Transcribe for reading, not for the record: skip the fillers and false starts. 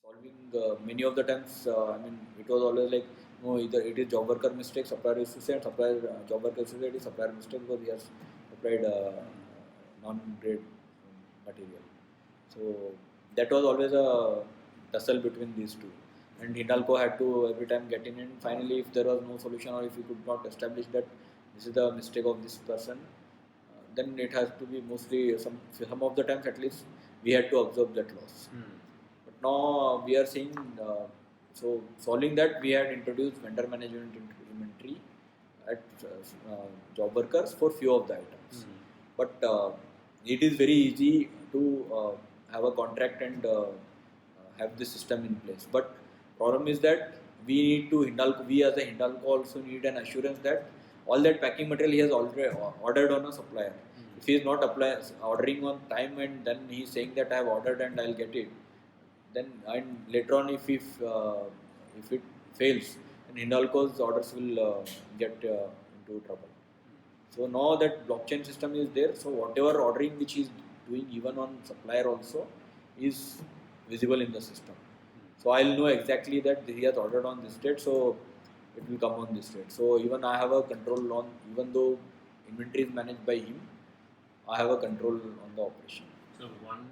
solving many of the times. It was always like, no, either it is job worker mistake, supplier used to say, and supplier job worker used to say it is supplier mistake because he has supplied non-grade material. So that was always a tussle between these two. And Hindalco had to every time get in, and finally, if there was no solution or if we could not establish that this is the mistake of this person, then it has to be mostly some of the times at least we had to absorb that loss. But now we are seeing, so solving that, we had introduced vendor management inventory at job workers for few of the items. But it is very easy to have a contract and have this system in place. But problem is that we as a Hindalco also need an assurance that all that packing material he has already ordered on a supplier. If he is not ordering on time and then he is saying that I have ordered and I'll get it, then and later on if it fails, then Hindalco's orders will get into trouble. So now that blockchain system is there, so whatever ordering which he is doing even on supplier also is visible in the system. So I'll know exactly that he has ordered on this date, so it will come on this date. So even I have a control on, even though inventory is managed by him, I have a control on the operation. So one